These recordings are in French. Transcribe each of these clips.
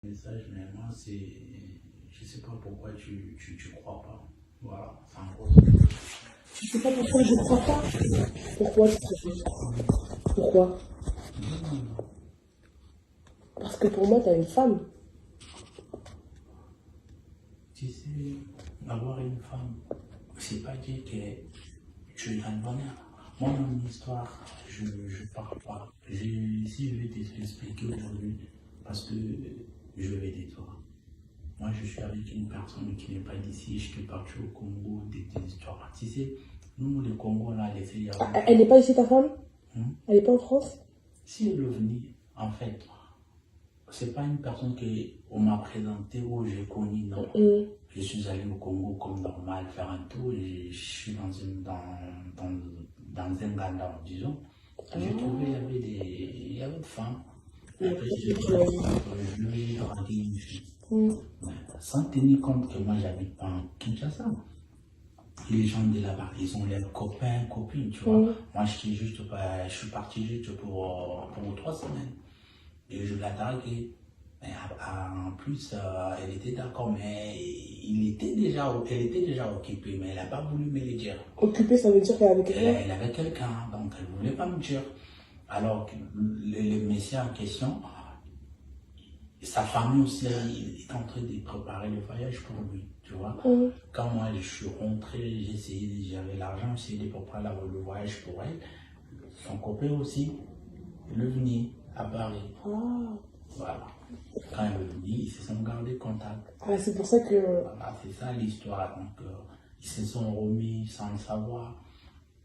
Message, mais moi, c'est. Je sais pas pourquoi tu crois pas. Voilà, c'est en gros. Je sais pas pourquoi je crois pas. Pourquoi tu crois pas? Pourquoi? Parce que pour moi, t'as une femme. Tu sais, avoir une femme, c'est pas dire que tu es dans le bonheur. Moi, mon histoire, je parle pas. Si je vais t'expliquer aujourd'hui, parce que je vais de toi. Moi, je suis avec une personne qui n'est pas d'ici. Je suis parti au Congo, des histoires. Tu sais, nous, le Congo, là, les filles, Elle n'est pas ici, ta femme? Hmm? Elle n'est pas en France? Si elle est venue, en fait, c'est pas une personne qu'on m'a présentée ou j'ai connue, non. Je suis allé au Congo comme normal faire un tour et je suis dans un gala, disons. J'ai trouvé il y avait des femmes. Après, je lui ai dragué une fille. Sans tenir compte que moi, j'habite pas en Kinshasa. Les gens de là-bas, ils ont leurs copains, copines, tu vois. Moi, je suis parti juste pour 3 semaines. Et je l'ai draguée. Mais en plus, elle était d'accord, mais elle était déjà occupée, mais elle n'a pas voulu me le dire. Occupée, ça veut dire qu'elle avait quelqu'un? Elle avait quelqu'un, donc elle ne voulait pas me dire. Alors que le monsieur en question, sa famille aussi, il est en train de préparer le voyage pour lui, tu vois. Quand moi je suis rentré, j'avais l'argent, j'essayais de préparer le voyage pour elle. Son copain aussi, il est venu à Paris. Voilà. Quand il est venu, ils se sont gardés contact. Ah, c'est pour ça que... Voilà, c'est ça l'histoire. Donc, ils se sont remis sans le savoir.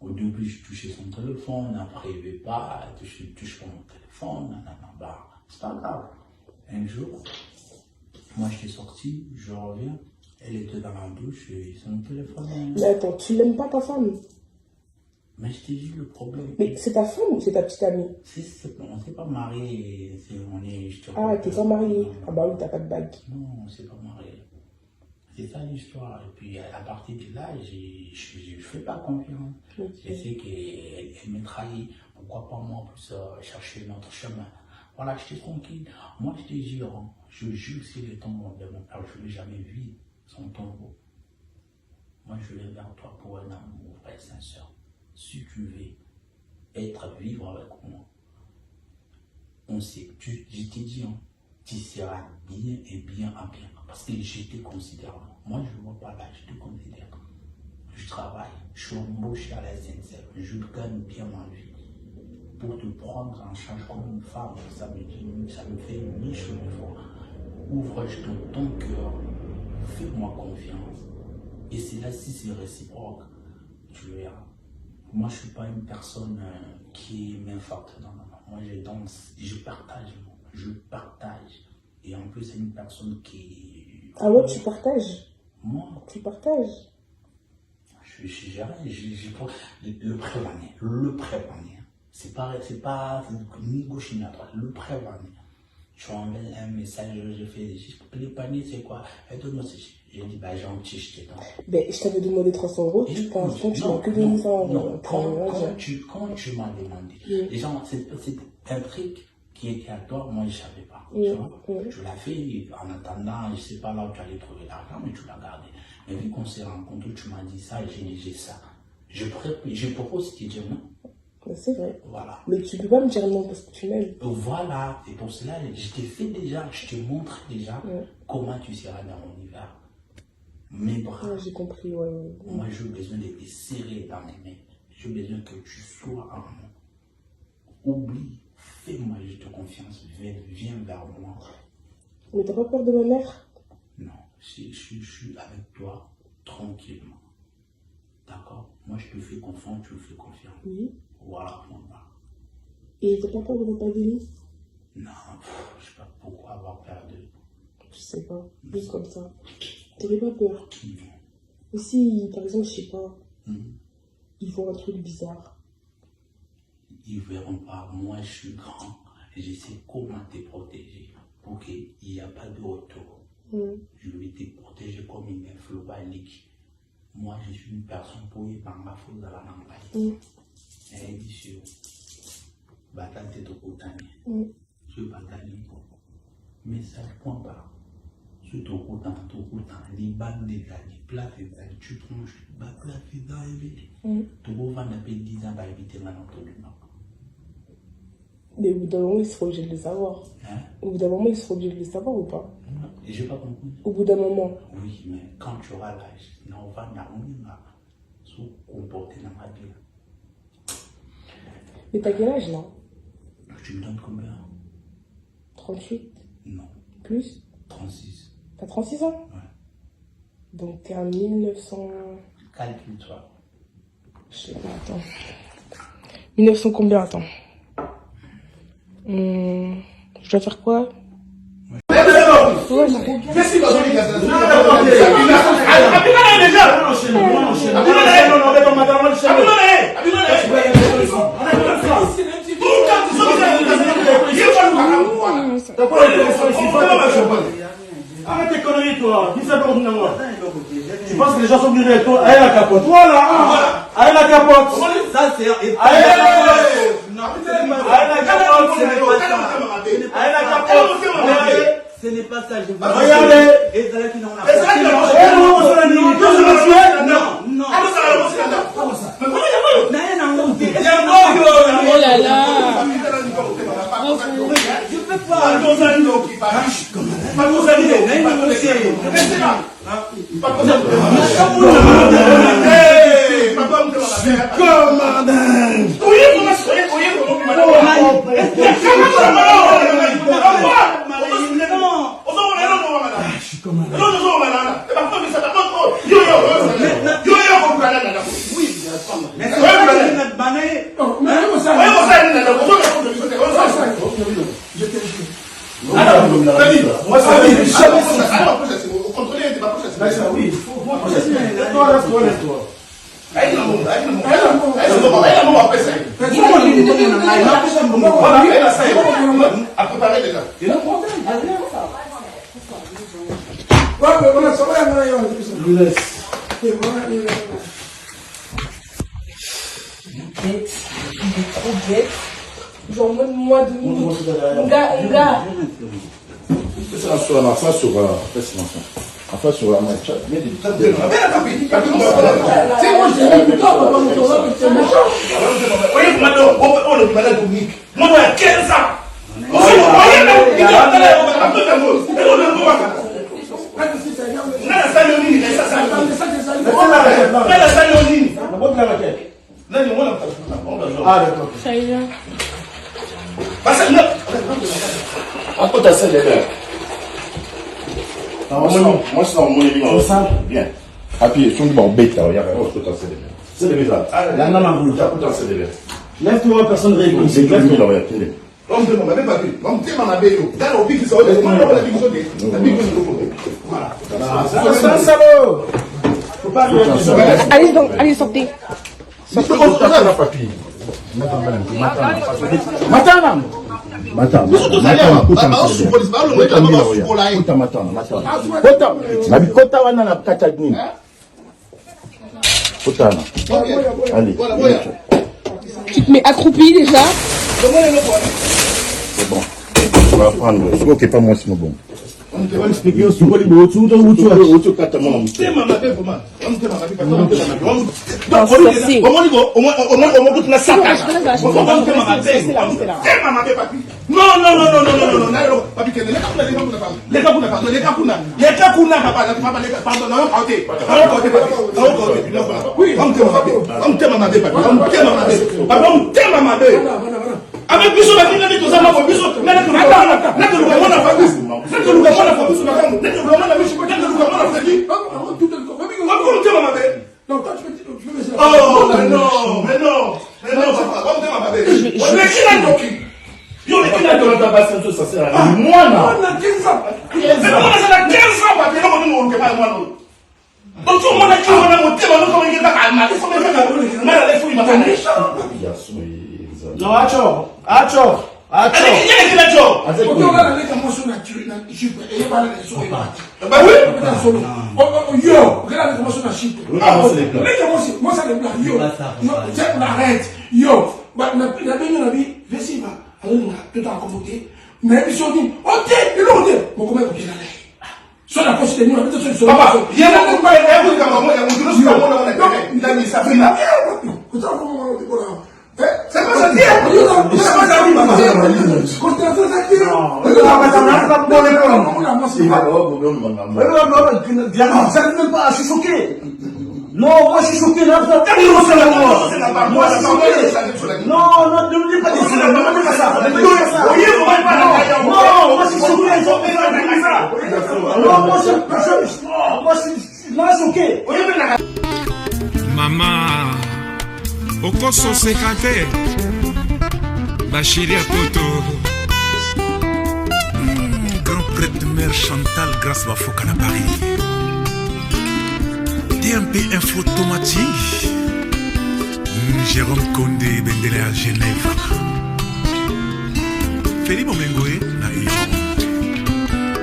Au début, je touchais son téléphone, après, il ne veut pas, je touche pas mon téléphone, nanana, bah, c'est pas grave. Un jour, moi, je suis sorti, je reviens, elle était dans la douche et son téléphone. Mais attends, tu l'aimes pas, ta femme? Mais je t'ai dit le problème. Mais c'est ta femme ou c'est ta petite amie? On ne s'est pas marié, Ah, t'es pas marié? Ah bah oui, t'as pas de bague. Non, on ne s'est pas marié. C'est ça l'histoire. Et puis à partir de là, je ne fais pas confiance. Je sais qu'elle me trahit. Pourquoi pas moi plus chercher notre chemin. Voilà, je suis tranquille. Moi, je te jure, je jure si le tombeau de mon père, je ne l'ai jamais vu, son tombeau. Moi, je viens vers toi pour un amour vrai, sincère. Si tu veux vivre avec moi, on sait, je t'ai dit, tu seras bien et bien à bien. Parce que je te considère. Moi, je ne vois pas là, je te considère. Je travaille, je suis embauché à la SNCF, je gagne bien ma vie. Pour te prendre en charge comme une femme, ça me fait une niche une fois. Ouvre ton cœur, fais-moi confiance. Et c'est là, si c'est réciproque, tu verras. Moi, je ne suis pas une personne qui m'infarcte. Non. Moi, je danse, je partage. Et en plus, c'est une personne qui... Ah ouais, tu partages? Moi, tu partages? Le prévenir. C'est pas ni gauche ni à droite. Le prévenir. Je envoie un message, je fais le panier, c'est quoi? J'ai dit, bah, gentil, je t'ai donné. Ben, je t'avais demandé 300 euros, tu penses que tu m'as que donné 100 euros. Quand tu m'as demandé, les gens, c'est un truc qui était à toi, moi, je ne savais pas. Tu l'as fait, en attendant, je ne sais pas là où tu allais trouver l'argent, mais tu l'as gardé. Mais vu qu'on s'est rencontrés, tu m'as dit ça et j'ai dit ça. Je propose de te dire non. C'est vrai. Voilà. Mais tu ne peux pas me dire non parce que tu m'aimes. Voilà, et pour cela, je t'ai fait déjà, je te montre déjà comment tu seras dans mon univers. Mes bras. Ouais, j'ai compris, ouais. Moi, j'ai besoin de te serrer dans mes mains. J'ai besoin que tu sois en moi. Oublie, fais-moi juste confiance, viens vers moi. Mais t'as pas peur de ma mère? Non, je suis avec toi tranquillement. D'accord? Moi, je te fais confiance, tu me fais confiance. Oui. Voilà, mon bas. Et t'as pas peur de repas Denis? Non, je sais pas pourquoi avoir peur de... Je sais pas, juste comme ça. T'avais pas peur? Non. Et si, par exemple, je sais pas, ils font un truc bizarre? Ils verront pas. Moi, je suis grand et je sais comment te protéger pour qu'il n'y ait pas de retour. Je vais te protéger comme une inflobalique. Moi, je suis une personne pour y parler à la langue. Et dit sur Batante de Koutani. Je suis Batani. Mais ça ne point pas. Surtout autant, les bandes des gars, les places, tu prends, les places, les gars, tu vas vendre 10 ans pour éviter l'entournement. Mais au bout d'un moment, il sera obligé de le savoir. Hein? Au bout d'un moment, il sera obligé de le savoir ou pas? Non, j'ai pas compris. Au bout d'un moment. Oui, mais quand tu auras l'âge, on va se comporter dans ma vie. Mais t'as quel âge là? Tu me donnes combien? 38? Non. Plus? 36. T'as 36 ans? Ouais. Donc t'es en 1900... Calcule-toi. Je sais pas, attends. 1900 combien, attends? Je dois faire quoi? Qu'est-ce qu'il va faire? Arrête tes conneries, toi. Dis ça pour moi. Tu penses que les gens sont venus avec toi? Allez la capote. Voilà. Allez la capote. Ça, c'est. Allez la capote. Allez la capote. Ce n'est pas ça, je vous Regardez. Et ça, qui n'en a Oh là là! Je peux pas. Genre en mode mois de minutes. Mon gars. Ça sur la face sur la face sur la main. C'est moi, je dis putain, papa, mon tournoi, c'est méchant. Oui, maintenant, on le malade Dominique. Moi, il y a 15 ans. Ah, d'accord. Ça y est. Après, t'as ça derrière. Moi, c'est dans mon émission. Bien. Appuyez, sur le banc, bête, là, regarde. Oh, je peux t'asseoir derrière. C'est le bizarre. La nana m'a voulu. Je peux t'asseoir derrière. Lève-toi, personne ne répond. C'est tout le monde, là, regarde. On me demande même pas plus. On me demande ma belle. Dans le pic, ça va être. Moi, on va la pique, la pique, voilà. C'est un salaud. Faut pas lui dire. Allez, sortez. Allez. Tu te mets accroupi déjà. C'est bon. On va prendre. Ok, pas moi, c'est bon. On va expliquer au Songoli, mais au-dessus, avec Bissot, la fille de tous amants, Bissot, mais la mais Papa, il y a un peu c'est pas ça. Je suis choqué. Non, moi je suis choqué. Non, ne me dis pas ça. Non, moi je suis choqué. Moi je suis choqué. Maman, okoso sekate Bachiri Apoto. Grand prêtre mère Chantal grâce à Foucault à Paris. TMP Info Automatique. Jérôme Condé Bendele à Genève. Félix Momengoé na Iran.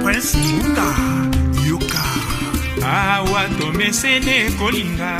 Prince Munda Yoka. Awa tomesene kolinga.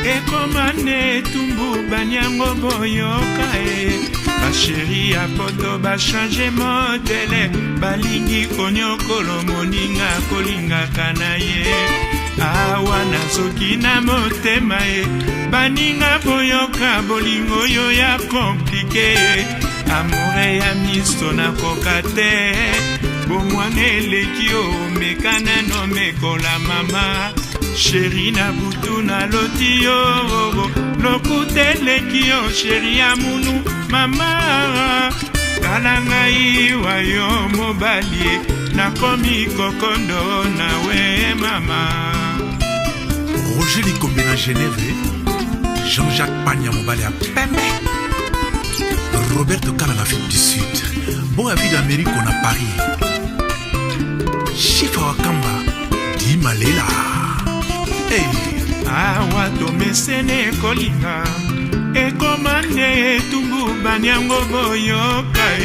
Ekomane tumbu banyango boyoka Bachiri Apoto bachange modele balingi konyokolo moninga kolinga kanaye awa nazoki na motema baninga boyoka bolingo yo ya komplike amore ya miso na kokate bomwane eleki o mekana no mekola mama Chéri na butu na loti yo lokutele kiyo chéri ya munu mama kana ngai wa yo mobali nakomi kokondo na we mama. Roger Likombe na Genève, Jean-Jacques Pagna mobali à Pembe, Roberto Kala en Afrique du Sud, bon avis d'Amérique on a Paris, Chifa Wakamba, Di Malela. Hey. Awa tomesene kolinga ekomane tumbu banyango boyoka